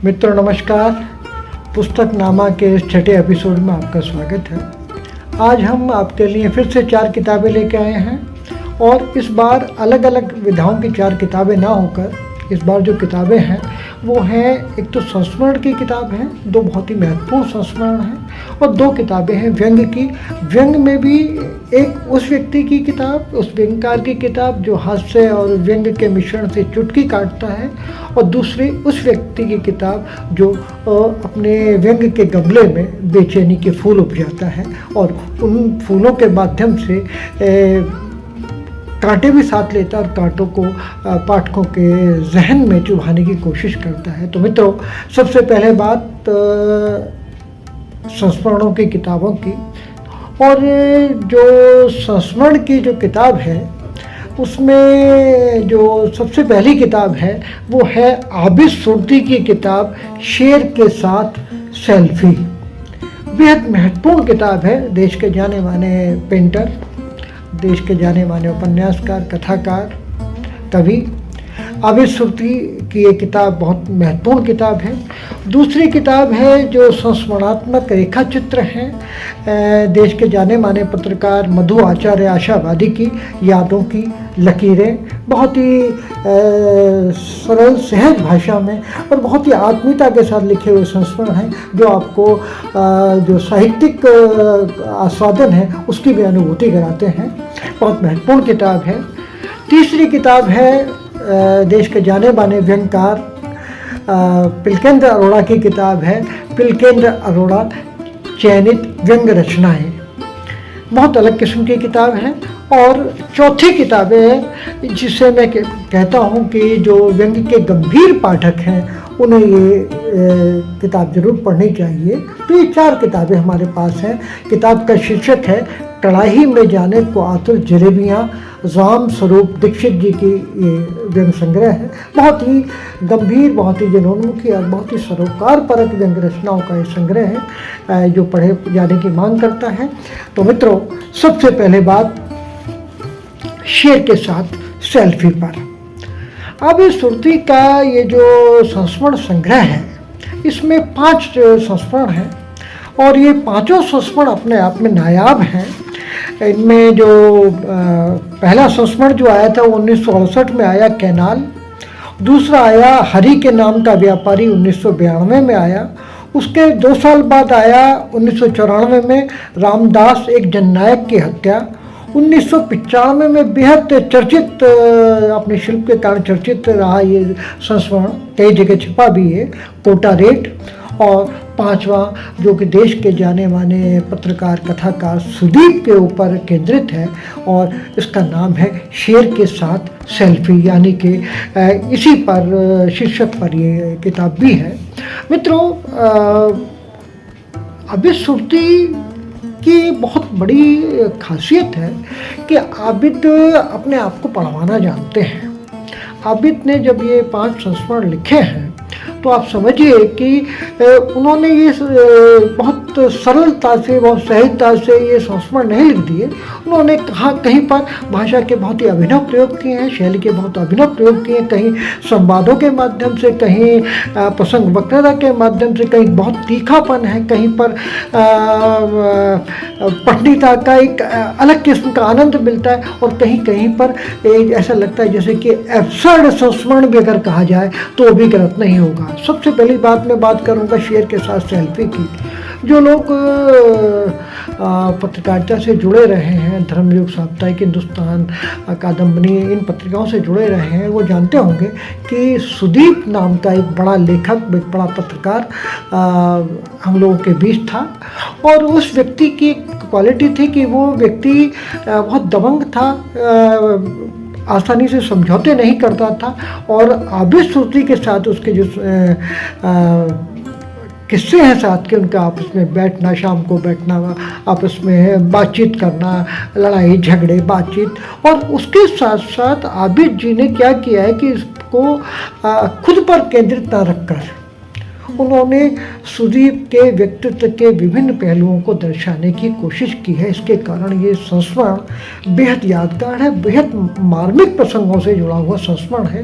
मित्रों नमस्कार। पुस्तक नामा के इस छठे एपिसोड में आपका स्वागत है। आज हम आपके लिए फिर से 4 किताबें लेके आए हैं और इस बार अलग अलग विधाओं की 4 किताबें ना होकर इस बार जो किताबें हैं वो हैं, एक तो संस्मरण की किताब है, 2 बहुत ही महत्वपूर्ण संस्मरण हैं और 2 किताबें हैं व्यंग की। व्यंग में भी एक उस व्यक्ति की किताब, उस व्यंगकार की किताब जो हास्य और व्यंग के मिश्रण से चुटकी काटता है, और दूसरी उस व्यक्ति की किताब जो अपने व्यंग के गमले में बेचैनी के फूल उपजाता है और उन फूलों के माध्यम से कांटे भी साथ लेता है और कांटों को पाठकों के जहन में चुभाने की कोशिश करता है। तो मित्रों, सबसे पहले बात संस्मरणों की किताबों की, और जो संस्मरण की जो किताब है उसमें जो सबसे पहली किताब है वो है आबिद सुरती की किताब शेर के साथ सेल्फी। बेहद महत्वपूर्ण किताब है। देश के जाने माने पेंटर, देश के जाने माने उपन्यासकार, कथाकार, कवि आबिद सुरती की ये किताब बहुत महत्वपूर्ण किताब है। दूसरी किताब है जो संस्मरणात्मक रेखा चित्र हैं, देश के जाने माने पत्रकार मधु आचार्य आशावादी की यादों की लकीरें, बहुत ही सरल सहज भाषा में और बहुत ही आत्मीयता के साथ लिखे हुए संस्मरण हैं जो आपको जो साहित्यिक आस्वादन है उसकी भी अनुभूति कराते हैं। बहुत महत्वपूर्ण किताब है। तीसरी किताब है देश के जाने माने व्यंगकार पिलकेंद्र अरोड़ा की किताब है पिलकेंद्र अरोड़ा चयनित व्यंग रचनाएं। बहुत अलग किस्म की किताब है। और चौथी किताब है जिसे मैं कहता हूँ कि जो व्यंग के गंभीर पाठक हैं उन्हें ये किताब जरूर पढ़नी चाहिए। तो ये 4 किताबें हमारे पास हैं। किताब का शीर्षक है कड़ाही में जाने को आतुर जलेबियाँ, राम स्वरूप दीक्षित जी की ये व्यंग संग्रह है। बहुत ही गंभीर, बहुत ही जनोन्मुखी और बहुत ही सरोकार परक व्यंग रचनाओं का ये संग्रह है जो पढ़े जाने की मांग करता है। तो मित्रों, सबसे पहले बात शेर के साथ सेल्फी पर। आबिद सुरती का ये जो संस्मरण संग्रह है इसमें 5 संस्मरण हैं और ये 5 संस्मरण अपने आप में नायाब हैं। इनमें जो पहला संस्मरण जो आया था वो 1968 में आया, कैनाल। दूसरा आया हरि के नाम का व्यापारी, 1992 में आया। उसके 2 साल बाद आया 1994 में रामदास एक जननायक की हत्या। 1995 में बेहद चर्चित, अपने शिल्प के कारण चर्चित रहा ये संस्मरण, कई जगह छिपा भी है, कोटा रेड। और 5वां जो कि देश के जाने माने पत्रकार कथाकार सुदीप के ऊपर केंद्रित है और इसका नाम है शेर के साथ सेल्फी, यानी कि इसी पर शीर्षक पर ये किताब भी है। मित्रों, आबिद सुरती की बहुत बड़ी खासियत है कि आबिद अपने आप को पढ़वाना जानते हैं। आबिद ने जब ये 5 संस्मरण लिखे हैं तो आप समझिए कि उन्होंने ये बहुत सरलता से, बहुत सहजता से ये संस्मरण नहीं लिख दिए। उन्होंने कहीं पर भाषा के बहुत ही अभिनव प्रयोग किए हैं, शैली के बहुत अभिनव प्रयोग किए हैं, कहीं संवादों के माध्यम से, कहीं प्रसंग वक्रता के माध्यम से, कहीं बहुत तीखापन है, कहीं पर पठनीयता का एक अलग किस्म का आनंद मिलता है, और कहीं कहीं पर ऐसा लगता है जैसे कि एब्सर्ड संस्मरण भी अगर कहा जाए तो भी गलत नहीं होगा। सबसे पहली बात मैं बात करूंगा शेर के साथ सेल्फी की। जो लोग पत्रकारिता से जुड़े रहे हैं, धर्मयुग, साप्ताहिक हिंदुस्तान, कादम्बनी, इन पत्रिकाओं से जुड़े रहे हैं, वो जानते होंगे कि सुदीप नाम का एक बड़ा लेखक, एक बड़ा पत्रकार हम लोगों के बीच था। और उस व्यक्ति की क्वालिटी थी कि वो व्यक्ति बहुत दबंग था, आसानी से समझौते नहीं करता था। और आबिद सुरती के साथ उसके जो किस्से हैं साथ के, उनका आपस में बैठना, शाम को बैठना, आपस में बातचीत करना, लड़ाई झगड़े बातचीत, और उसके साथ साथ आबिद जी ने क्या किया है कि इसको खुद पर केंद्रित ना रखकर उन्होंने सुदीप के व्यक्तित्व के विभिन्न पहलुओं को दर्शाने की कोशिश की है। इसके कारण ये संस्मरण बेहद यादगार है, बेहद मार्मिक प्रसंगों से जुड़ा हुआ संस्मरण है।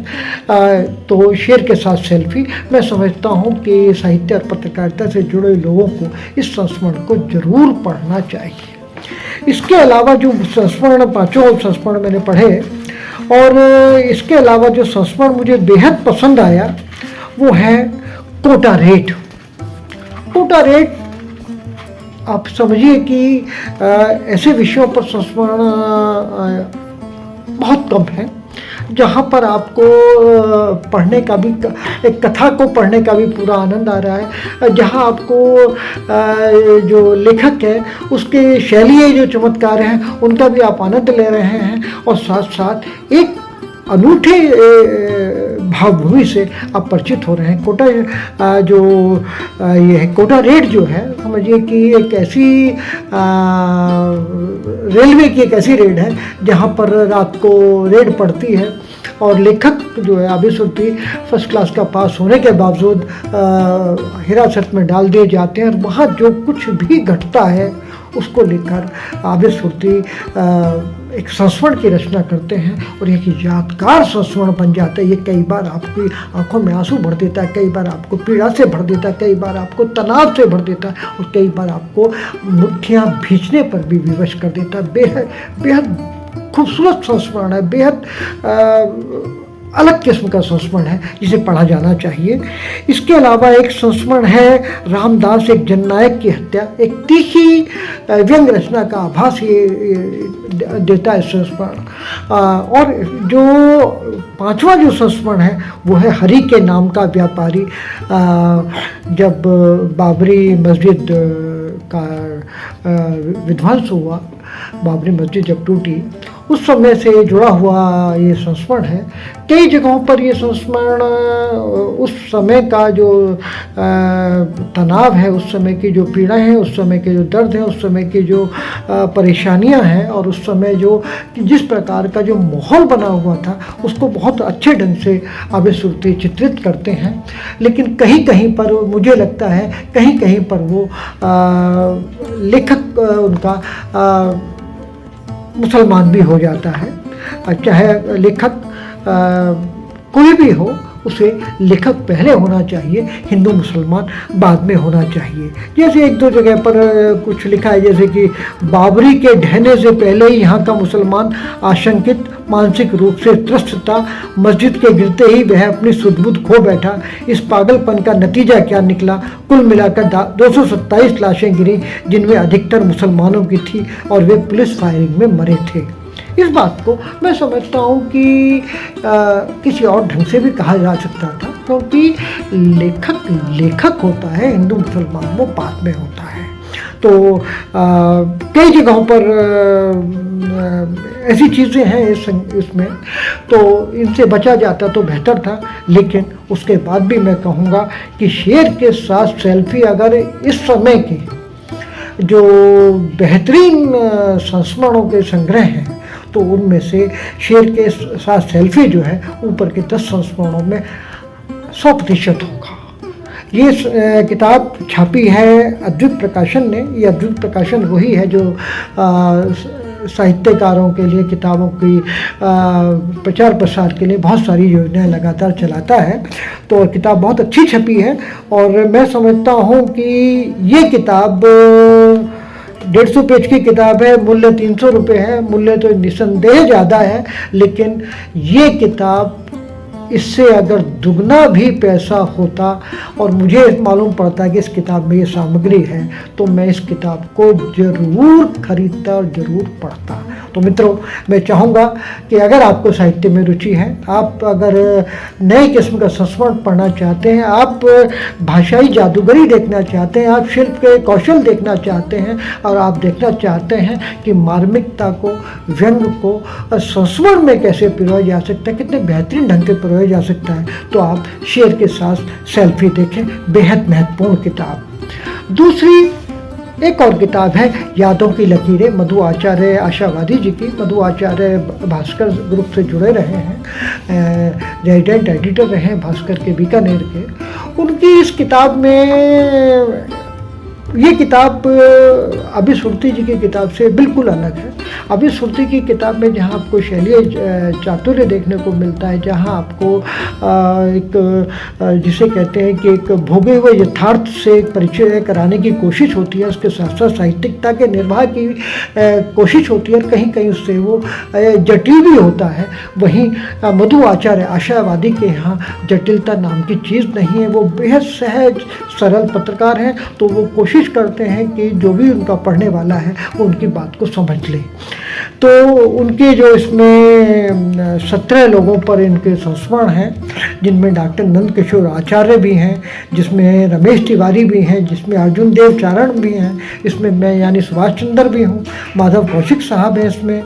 तो शेर के साथ सेल्फी, मैं समझता हूँ कि साहित्य और पत्रकारिता से जुड़े लोगों को इस संस्मरण को जरूर पढ़ना चाहिए। इसके अलावा जो संस्मरण, पाँचों संस्मरण मैंने पढ़े, और इसके अलावा जो संस्मरण मुझे बेहद पसंद आया वो है कोटा रेड। कोटा रेड, आप समझिए कि ऐसे विषयों पर संस्मरण बहुत कम है जहाँ पर आपको पढ़ने का भी, एक कथा को पढ़ने का भी पूरा आनंद आ रहा है, जहाँ आपको जो लेखक है उसके शैलीय जो चमत्कार हैं उनका भी आप आनंद ले रहे हैं, और साथ साथ एक अनूठे भावभूमि से आप परिचित हो रहे हैं। कोटा ये कोटा रेड जो है, समझिए कि एक ऐसी रेलवे की एक ऐसी रेड है जहाँ पर रात को रेड पड़ती है, और लेखक जो है आबिद सुरती फर्स्ट क्लास का पास होने के बावजूद हिरासत में डाल दिए जाते हैं, और वहाँ जो कुछ भी घटता है उसको लेकर आबिद सुरती एक संस्मरण की रचना करते हैं, और एक यादगार संस्मरण बन जाता है। ये कई बार आपकी आंखों में आंसू भर देता है, कई बार आपको पीड़ा से भर देता है, कई बार आपको तनाव से भर देता है, और कई बार आपको मुट्ठियाँ भींचने पर भी विवश कर देता है। बेहद खूबसूरत संस्मरण है, बेहद अलग किस्म का संस्मरण है जिसे पढ़ा जाना चाहिए। इसके अलावा एक संस्मरण है रामदास एक जननायक की हत्या, एक तीखी व्यंग रचना का आभास ये देता है संस्मरण। और जो पांचवा जो संस्मरण है वो है हरि के नाम का व्यापारी। जब बाबरी मस्जिद का विध्वंस हुआ, बाबरी मस्जिद जब टूटी, उस समय से जुड़ा हुआ ये संस्मरण है। कई जगहों पर ये संस्मरण उस समय का जो तनाव है, उस समय की जो पीड़ा है, उस समय के जो दर्द है, उस समय की जो परेशानियां हैं, और उस समय जो जिस प्रकार का जो माहौल बना हुआ था उसको बहुत अच्छे ढंग से आबिद सुरती चित्रित करते हैं। लेकिन कहीं कहीं पर मुझे लगता है कहीं कहीं पर वो लेखक उनका मुसलमान भी हो जाता है। चाहे लेखक कोई भी हो, उसे लेखक पहले होना चाहिए, हिंदू मुसलमान बाद में होना चाहिए। जैसे एक दो जगह पर कुछ लिखा है, जैसे कि बाबरी के ढहने से पहले ही यहाँ का मुसलमान आशंकित, मानसिक रूप से त्रस्त था। मस्जिद के गिरते ही वह अपनी सुध-बुध खो बैठा। इस पागलपन का नतीजा क्या निकला? कुल मिलाकर 227 लाशें गिरी, जिनमें अधिकतर मुसलमानों की थी, और वे पुलिस फायरिंग में मरे थे। इस बात को मैं समझता हूँ कि किसी और ढंग से भी कहा जा सकता था, क्योंकि लेखक होता है, हिंदू मुसलमान वो बाद में होता है। तो कई जगहों पर ऐसी चीज़ें हैं इसमें, तो इनसे बचा जाता तो बेहतर था। लेकिन उसके बाद भी मैं कहूँगा कि शेर के साथ सेल्फी अगर इस समय की जो बेहतरीन संस्मरणों के संग्रह हैं, तो उनमें से शेर के साथ सेल्फी जो है ऊपर के 10 संस्मरणों में 100% होगा। ये किताब छापी है अद्भुत प्रकाशन ने। ये अद्भुत प्रकाशन वही है जो साहित्यकारों के लिए किताबों की प्रचार प्रसार के लिए बहुत सारी योजनाएं लगातार चलाता है। तो किताब बहुत अच्छी छपी है, और मैं समझता हूँ कि ये किताब 150 पेज की किताब है, मूल्य 300 रुपये है। मूल्य तो निसंदेह ज़्यादा है, लेकिन ये किताब इससे अगर दुगना भी पैसा होता, और मुझे मालूम पड़ता कि इस किताब में ये सामग्री है, तो मैं इस किताब को ज़रूर खरीदता और ज़रूर पढ़ता। तो मित्रों, मैं चाहूँगा कि अगर आपको साहित्य में रुचि है, आप अगर नए किस्म का संस्मरण पढ़ना चाहते हैं, आप भाषाई जादूगरी देखना चाहते हैं, आप शिल्प के कौशल देखना चाहते हैं, और आप देखना चाहते हैं कि मार्मिकता को, व्यंग को संस्मरण में कैसे पिरोया जा सकता है, कितने बेहतरीन ढंग से पिरोया जा सकता है, तो आप शेर के साथ सेल्फी देखें। बेहद महत्वपूर्ण किताब। दूसरी एक और किताब है यादों की लकीरें, मधु आचार्य आशावादी जी की। मधु आचार्य भास्कर ग्रुप से जुड़े रहे हैं, रेजिडेंट एडिटर रहे हैं भास्कर के बीकानेर के, उनकी इस किताब में, ये किताब अभी सुरती जी की किताब से बिल्कुल अलग है। अभी सुरती की किताब में जहाँ आपको शैलीय चातुर्य देखने को मिलता है, जहाँ आपको एक जिसे कहते हैं कि एक भोगे हुए यथार्थ से परिचय कराने की कोशिश होती है, उसके साथ साथ साहित्यिकता के निर्वाह की कोशिश होती है, और कहीं कहीं उससे वो जटिल भी होता है। वहीं मधु आचार्य आशावादी के यहाँ जटिलता नाम की चीज़ नहीं है, वो बेहद सहज सरल पत्रकार हैं, तो वो कोशिश करते हैं कि जो भी उनका पढ़ने वाला है वो उनकी बात को समझ ले। तो उनके जो इसमें 17 लोगों पर इनके संस्मरण हैं, जिनमें डॉक्टर नंद किशोर आचार्य भी हैं, जिसमें रमेश तिवारी भी हैं, जिसमें अर्जुन देव चारण भी हैं, इसमें मैं यानी सुभाष चंद्र भी हूँ, माधव कौशिक साहब हैं इसमें,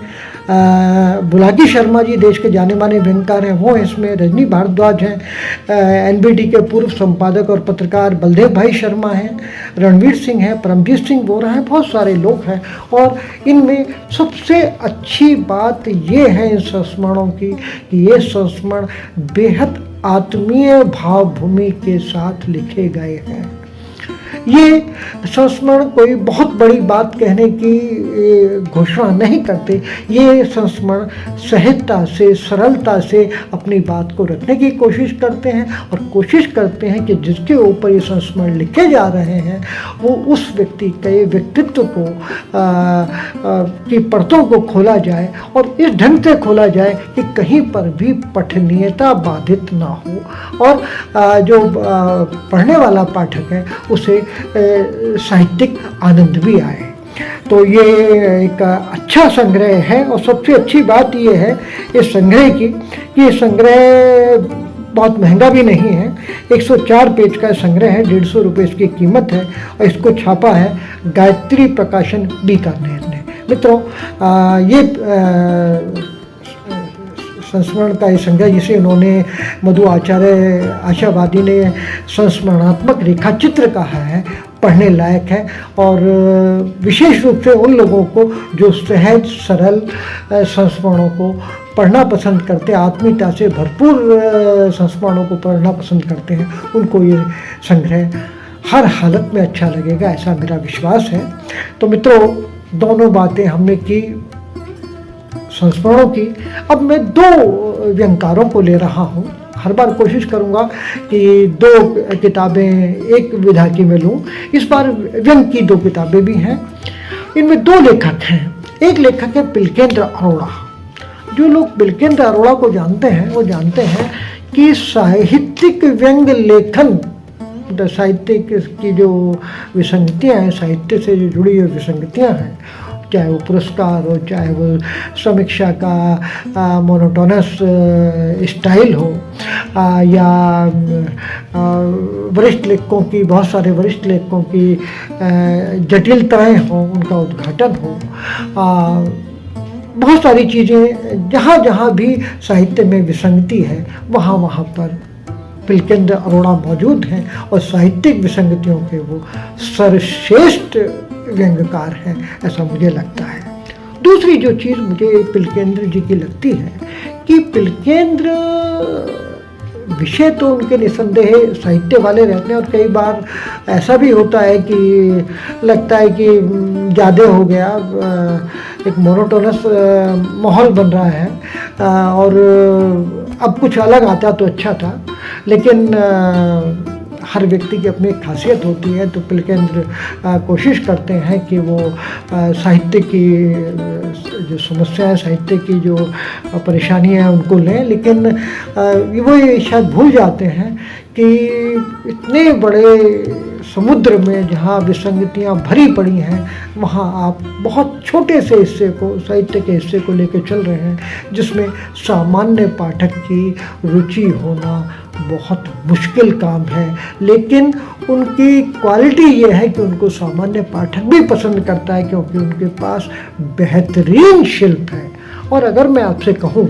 बुलाकी शर्मा जी देश के जाने माने व्यंगकार हैं वो इसमें, रजनी भारद्वाज हैं, एनबीटी के पूर्व संपादक और पत्रकार बलदेव भाई शर्मा हैं, रणवीर सिंह हैं, परमजीत सिंह बोरा हैं, बहुत सारे लोग हैं। और इनमें सबसे अच्छी बात ये है इन संस्मरणों की कि ये संस्मरण बेहद आत्मीय भावभूमि के साथ लिखे गए हैं। ये संस्मरण कोई बहुत बड़ी बात कहने की घोषणा नहीं करते, ये संस्मरण सहजता से सरलता से अपनी बात को रखने की कोशिश करते हैं, और कोशिश करते हैं कि जिसके ऊपर ये संस्मरण लिखे जा रहे हैं वो उस व्यक्ति के व्यक्तित्व को की परतों को खोला जाए, और इस ढंग से खोला जाए कि कहीं पर भी पठनीयता बाधित ना हो, और जो पढ़ने वाला पाठक है उसे साहित्यिक आनंद भी आए। तो ये एक अच्छा संग्रह है, और सबसे अच्छी बात ये है इस संग्रह की कि ये संग्रह बहुत महंगा भी नहीं है। 104 पेज का संग्रह है, 150 रुपये इसकी कीमत है, और इसको छापा है गायत्री प्रकाशन बीकानेर ने। मित्रों, ये संस्मरण का ये संग्रह जिसे उन्होंने मधु आचार्य आशावादी ने संस्मरणात्मक रेखा चित्र कहा है, पढ़ने लायक है, और विशेष रूप से उन लोगों को जो सहज सरल संस्मरणों को पढ़ना पसंद करते हैं, आत्मीयता से भरपूर संस्मरणों को पढ़ना पसंद करते हैं, उनको ये संग्रह हर हालत में अच्छा लगेगा, ऐसा मेरा विश्वास है। तो मित्रों, दोनों बातें हमने की, संस्मरणों की। अब मैं 2 व्यंगकारों को ले रहा हूँ। हर बार कोशिश करूँगा कि 2 किताबें एक विधा की में लूँ। इस बार व्यंग की 2 किताबें भी हैं। इनमें 2 लेखक हैं। एक लेखक है पिलकेंद्र अरोड़ा। जो लोग पिलकेंद्र अरोड़ा को जानते हैं वो जानते हैं कि साहित्यिक व्यंग लेखन, साहित्य की जो विसंगतियाँ हैं, साहित्य से जो जुड़ी हुई विसंगतियाँ हैं, चाहे वो पुरस्कार हो, चाहे वो समीक्षा का मोनोटोनस स्टाइल हो, या वरिष्ठ लेखकों की, बहुत सारे वरिष्ठ लेखकों की जटिलताएं हो, उनका उद्घाटन हो, बहुत सारी चीज़ें, जहाँ जहाँ भी साहित्य में विसंगति है वहाँ वहाँ पर पिलकेंद्र अरोड़ा मौजूद हैं, और साहित्यिक विसंगतियों के वो सर्वश्रेष्ठ व्यंगकार हैं, ऐसा मुझे लगता है। दूसरी जो चीज़ मुझे पिलकेंद्र जी की लगती है कि पिलकेंद्र विषय तो उनके निसंदेह साहित्य वाले रहते हैं, और कई बार ऐसा भी होता है कि लगता है कि ज़्यादा हो गया, एक मोनोटोनस माहौल बन रहा है, और अब कुछ अलग आता तो अच्छा था। लेकिन हर व्यक्ति की अपनी एक खासियत होती है, तो पिलकेंद्र कोशिश करते हैं कि वो साहित्य की जो समस्या है, साहित्य की जो परेशानियाँ हैं उनको लें, लेकिन वो ये शायद भूल जाते हैं कि इतने बड़े समुद्र में जहाँ विसंगतियाँ भरी पड़ी हैं, वहाँ आप बहुत छोटे से हिस्से को, साहित्य के हिस्से को लेकर चल रहे हैं, जिसमें सामान्य पाठक की रुचि होना बहुत मुश्किल काम है। लेकिन उनकी क्वालिटी ये है कि उनको सामान्य पाठक भी पसंद करता है, क्योंकि उनके पास बेहतरीन शिल्प है। और अगर मैं आपसे कहूँ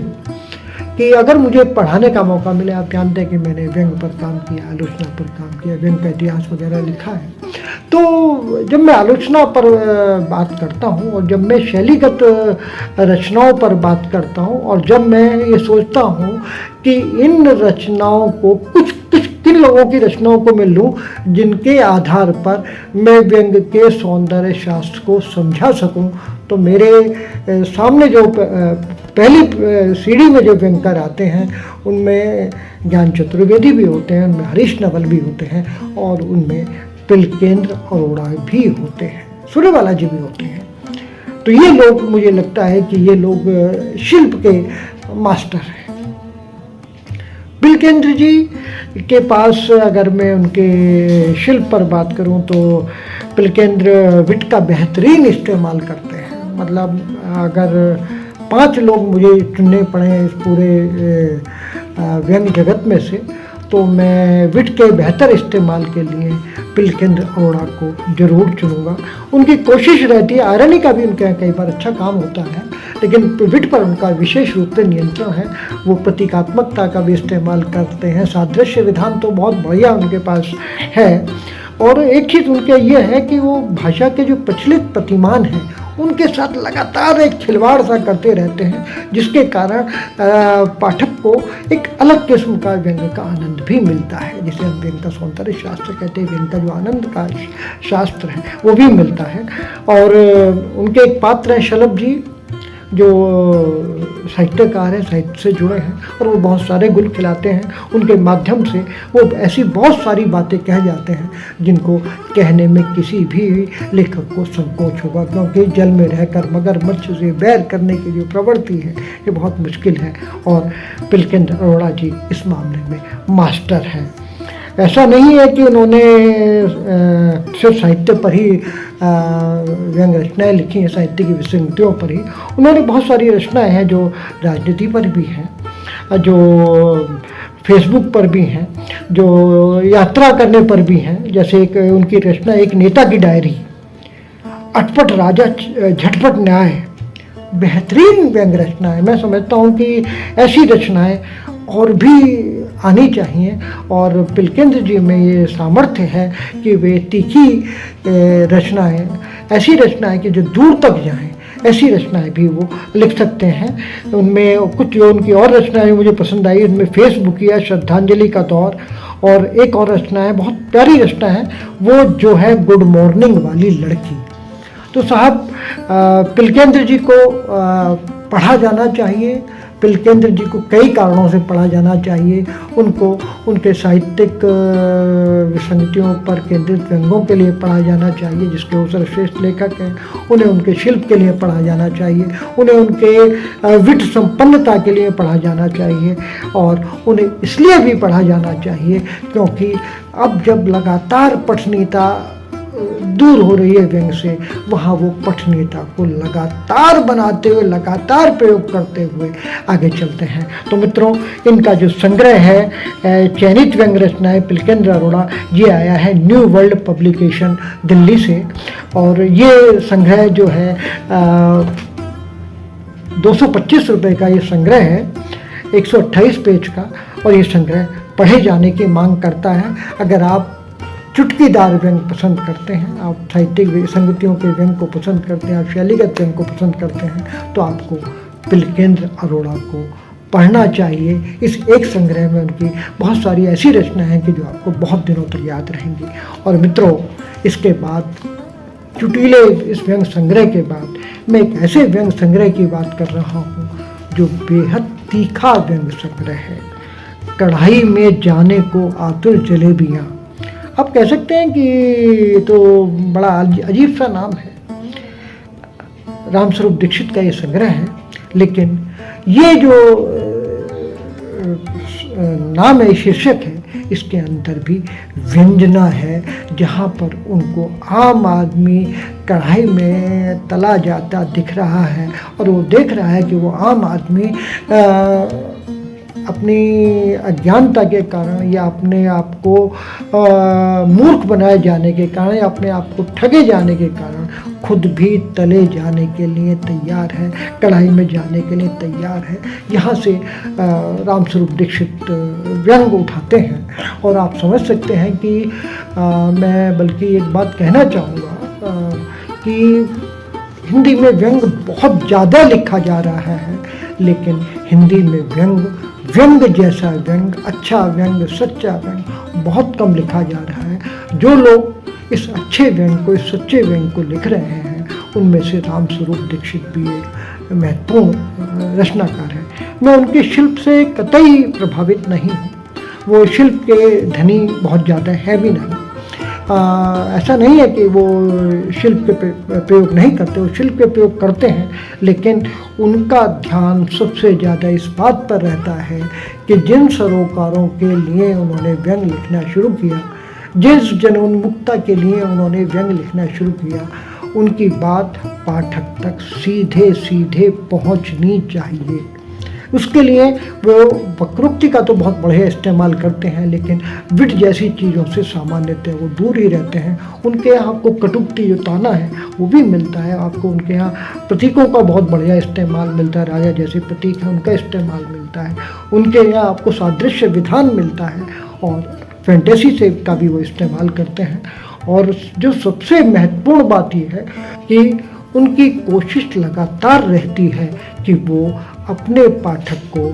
कि अगर मुझे पढ़ाने का मौका मिले, आप जानते हैं कि मैंने व्यंग पर काम किया, आलोचना पर काम किया, व्यंग का इतिहास वगैरह लिखा है, तो जब मैं आलोचना पर बात करता हूँ, और जब मैं शैलीगत रचनाओं पर बात करता हूँ, और जब मैं ये सोचता हूँ कि इन रचनाओं को कुछ किन लोगों की रचनाओं को मैं लूँ जिनके आधार पर मैं व्यंग के सौंदर्य शास्त्र को समझा सकूँ, तो मेरे सामने जो पहली सीढ़ी में जो व्यंगकार आते हैं उनमें ज्ञान चतुर्वेदी भी होते हैं, उनमें हरीश नवल भी होते हैं और उनमें तिलकेंद्र अरोड़ा भी होते हैं, सूर्यवाला जी भी होते हैं। तो ये लोग, मुझे लगता है कि ये लोग शिल्प के मास्टर हैं। तिलकेंद्र जी के पास अगर मैं उनके शिल्प पर बात करूं तो तिलकेंद्र विट का बेहतरीन इस्तेमाल करते हैं। मतलब अगर 5 लोग मुझे चुनने पड़े इस पूरे व्यंग जगत में से, तो मैं विट के बेहतर इस्तेमाल के लिए तिलकेंद्र अरोड़ा को जरूर चुनूंगा। उनकी कोशिश रहती है, आयरनी का भी उनके यहाँ कई बार अच्छा काम होता है, लेकिन विट पर उनका विशेष रूप से नियंत्रण है। वो प्रतीकात्मकता का भी इस्तेमाल करते हैं, सादृश्य विधान तो बहुत बढ़िया उनके पास है। और एक चीज़ उनके ये है कि वो भाषा के जो प्रचलित प्रतिमान हैं उनके साथ लगातार एक खिलवाड़ सा करते रहते हैं, जिसके कारण पाठक को एक अलग किस्म का व्यंग का आनंद भी मिलता है, जिसे हम व्यंग का सौंदर्य शास्त्र कहते हैं। व्यंग का जो आनंद का शास्त्र है वो भी मिलता है। और उनके एक पात्र हैं शलभ जी, जो साहित्यकार हैं, साहित्य से जुड़े हैं और वो बहुत सारे गुल खिलाते हैं। उनके माध्यम से वो ऐसी बहुत सारी बातें कह जाते हैं जिनको कहने में किसी भी लेखक को संकोच होगा, क्योंकि जल में रहकर मगरमच्छ से बैर करने की जो प्रवृत्ति है ये बहुत मुश्किल है। और तिलकेंद्र अरोड़ा जी इस मामले में मास्टर हैं। ऐसा नहीं है कि उन्होंने सिर्फ साहित्य पर ही व्यंग रचनाएँ लिखी हैं, साहित्य की विसंगतियों पर ही। उन्होंने बहुत सारी रचनाएं हैं जो राजनीति पर भी हैं, जो फेसबुक पर भी हैं, जो यात्रा करने पर भी हैं। जैसे एक उनकी रचना एक नेता की डायरी, अटपट राजा झटपट न्याय, बेहतरीन व्यंग रचना है। मैं समझता हूँ कि ऐसी रचनाएं और भी आनी चाहिए। और तिलकेंद्र जी में ये सामर्थ्य है कि वे तीखी रचनाएं, ऐसी रचनाएं कि जो दूर तक जाएं, ऐसी रचनाएं भी वो लिख सकते हैं। उनमें कुछ जो उनकी और रचनाएं मुझे पसंद आई, उनमें फेसबुकिया, श्रद्धांजलि का दौर, और एक और रचना है, बहुत प्यारी रचना है, वो जो है गुड मॉर्निंग वाली लड़की। तो साहब तिलकेंद्र जी को पढ़ा जाना चाहिए। तिलकेंद्र जी को कई कारणों से पढ़ा जाना चाहिए। उनको उनके साहित्यिक विसंगतियों पर केंद्रित व्यंगों के लिए पढ़ा जाना चाहिए, जिसके वो सर्वश्रेष्ठ लेखक हैं। उन्हें उनके शिल्प के लिए पढ़ा जाना चाहिए, उन्हें उनके विट संपन्नता के लिए पढ़ा जाना चाहिए, और उन्हें इसलिए भी पढ़ा जाना चाहिए क्योंकि अब जब लगातार पठनीयता दूर हो रही है व्यंग से, वहाँ वो पठनीयता को लगातार बनाते हुए, लगातार प्रयोग करते हुए आगे चलते हैं। तो मित्रों, इनका जो संग्रह है चयनित व्यंग रचनाएं तिलकेंद्र अरोड़ा, ये आया है न्यू वर्ल्ड पब्लिकेशन दिल्ली से। और ये संग्रह जो है 225 रुपये का ये संग्रह है, 128 पेज का, और ये संग्रह पढ़े जाने की मांग करता है। अगर आप चुटकीदार व्यंग पसंद करते हैं, आप साहित्यिक विसंगतियों के व्यंग को पसंद करते हैं, आप शैलीगत व्यंग को पसंद करते हैं, तो आपको तिलकेंद्र अरोड़ा को पढ़ना चाहिए। इस एक संग्रह में उनकी बहुत सारी ऐसी रचनाएं हैं कि जो आपको बहुत दिनों तक याद रहेंगी। और मित्रों, इसके बाद चुटीले इस व्यंग संग्रह के बाद मैं एक ऐसे व्यंग संग्रह की बात कर रहा हूँ जो बेहद तीखा व्यंग संग्रह है। कढ़ाई में जाने को आतुर जलेबियाँ। आप कह सकते हैं कि तो बड़ा अजीब सा नाम है, रामस्वरूप दीक्षित का ये संग्रह है, लेकिन ये जो नाम है, शीर्षक है, इसके अंदर भी व्यंजना है, जहाँ पर उनको आम आदमी कढ़ाई में तला जाता दिख रहा है और वो देख रहा है कि वो आम आदमी अपनी अज्ञानता के कारण या अपने आप को मूर्ख बनाए जाने के कारण या अपने आप को ठगे जाने के कारण खुद भी तले जाने के लिए तैयार है, कढ़ाई में जाने के लिए तैयार है। यहाँ से रामस्वरूप दीक्षित व्यंग उठाते हैं और आप समझ सकते हैं कि मैं बल्कि एक बात कहना चाहूँगा कि हिंदी में व्यंग बहुत ज़्यादा लिखा जा रहा है, लेकिन हिंदी में व्यंग जैसा व्यंग, अच्छा व्यंग, सच्चा व्यंग बहुत कम लिखा जा रहा है। जो लोग इस अच्छे व्यंग को, इस सच्चे व्यंग को लिख रहे हैं, उनमें से रामस्वरूप दीक्षित भी एक महत्वपूर्ण रचनाकार है। मैं उनके शिल्प से कतई प्रभावित नहीं हूँ। वो शिल्प के धनी बहुत ज़्यादा है भी नहीं। ऐसा नहीं है कि वो शिल्प के प्रयोग नहीं करते, वो शिल्प के प्रयोग करते हैं, लेकिन उनका ध्यान सबसे ज़्यादा इस बात पर रहता है कि जिन सरोकारों के लिए उन्होंने व्यंग लिखना शुरू किया, जिस जनोन्मुखता के लिए उन्होंने व्यंग लिखना शुरू किया, उनकी बात पाठक तक सीधे सीधे पहुंचनी चाहिए। उसके लिए वो वक्रोक्ति का तो बहुत बढ़िया इस्तेमाल करते हैं, लेकिन विट जैसी चीज़ों से सामान्यतः वो दूर ही रहते हैं। उनके यहाँ आपको कटुक्ति जो ताना है वो भी मिलता है, आपको उनके यहाँ प्रतीकों का बहुत बढ़िया इस्तेमाल मिलता है, राजा जैसे प्रतीक है उनका इस्तेमाल मिलता है, उनके यहाँ आपको सादृश्य विधान मिलता है और फैंटेसी से का भी वो इस्तेमाल करते हैं। और जो सबसे महत्वपूर्ण बात ये है कि उनकी कोशिश लगातार रहती है कि वो अपने पाठक को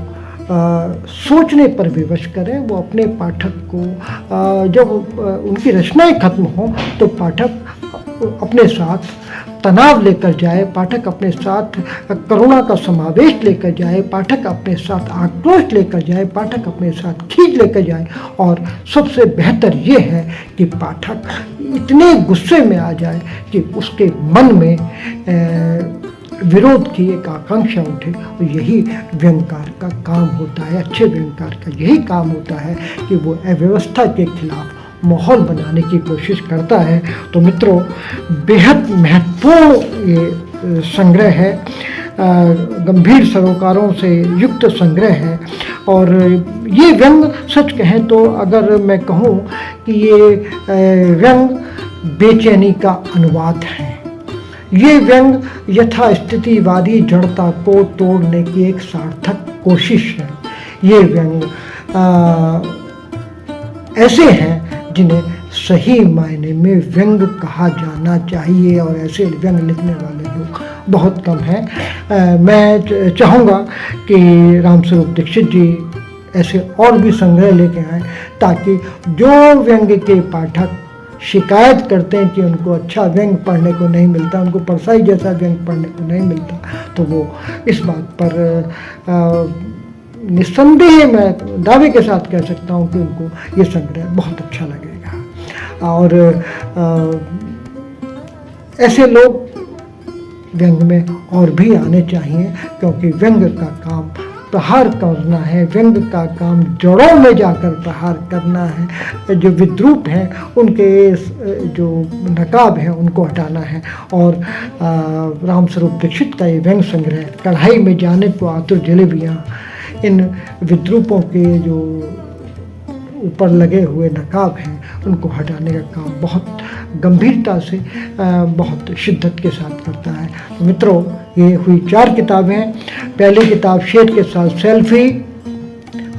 सोचने पर विवश करें। वो अपने पाठक को जब उनकी रचनाएं खत्म हों तो पाठक अपने साथ तनाव लेकर जाए, पाठक अपने साथ करुणा का समावेश लेकर जाए, पाठक अपने साथ आक्रोश लेकर जाए, पाठक अपने साथ खींच लेकर जाए। और सबसे बेहतर ये है कि पाठक इतने गुस्से में आ जाए कि उसके मन में विरोध की एक आकांक्षा उठे। और यही व्यंगकार का काम होता है, अच्छे व्यंगकार का यही काम होता है कि वो अव्यवस्था के खिलाफ माहौल बनाने की कोशिश करता है। तो मित्रों, बेहद महत्वपूर्ण ये संग्रह है, गंभीर सरोकारों से युक्त संग्रह है। और ये व्यंग सच कहें तो अगर मैं कहूँ कि ये व्यंग बेचैनी का अनुवाद है। ये व्यंग यथास्थितिवादी जड़ता को तोड़ने की एक सार्थक कोशिश है। ये व्यंग ऐसे हैं जिन्हें सही मायने में व्यंग कहा जाना चाहिए, और ऐसे व्यंग लिखने वाले लोग बहुत कम हैं। मैं चाहूँगा कि रामस्वरूप दीक्षित जी ऐसे और भी संग्रह लेके आएँ, ताकि जो व्यंग के पाठक शिकायत करते हैं कि उनको अच्छा व्यंग पढ़ने को नहीं मिलता, उनको परसाई जैसा व्यंग पढ़ने को नहीं मिलता, तो वो इस बात पर निस्संदेह मैं दावे के साथ कह सकता हूँ कि उनको ये संग्रह बहुत अच्छा लगेगा। और ऐसे लोग व्यंग में और भी आने चाहिए, क्योंकि व्यंग का काम प्रहार करना है, व्यंग का काम जड़ों में जाकर प्रहार करना है। जो विद्रूप हैं उनके जो नकाब हैं उनको हटाना है। और रामस्वरूप दीक्षित का ये व्यंग संग्रह कढ़ाई में जाने को आतुर जलेबियाँ, इन विद्रूपों के जो ऊपर लगे हुए नकाब हैं उनको हटाने का काम बहुत गंभीरता से, बहुत शिद्दत के साथ करता है। तो मित्रों, ये हुई 4 किताबें। पहली किताब शेर के साथ सेल्फी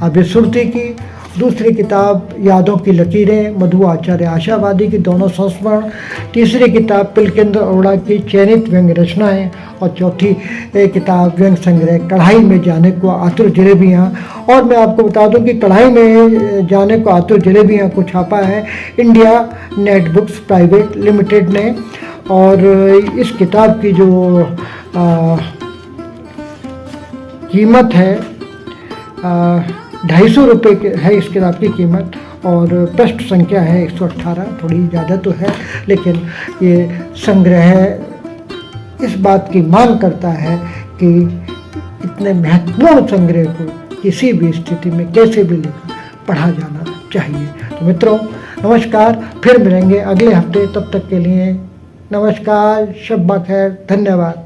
अभिसुरती की, दूसरी किताब यादों की लकीरें मधु आचार्य आशावादी की दोनों संस्मरण, तीसरी किताब पिलकेंद्र अरोड़ा की चयनित व्यंग रचनाएं, और चौथी किताब व्यंग संग्रह कढ़ाई में जाने को आतुर जलेबियाँ। और मैं आपको बता दूं कि कढ़ाई में जाने को आतुर जलेबियाँ को छापा है India net books private limited ने। और इस किताब की जो कीमत है 250 रुपये है इस किताब की कीमत, और पृष्ठ संख्या है 118। थोड़ी ज़्यादा तो है, लेकिन ये संग्रह इस बात की मांग करता है कि इतने महत्वपूर्ण संग्रह को किसी भी स्थिति में कैसे भी लेकर पढ़ा जाना चाहिए। तो मित्रों, नमस्कार, फिर मिलेंगे अगले हफ्ते। तब तक के लिए नमस्कार, शब्बा खैर, धन्यवाद।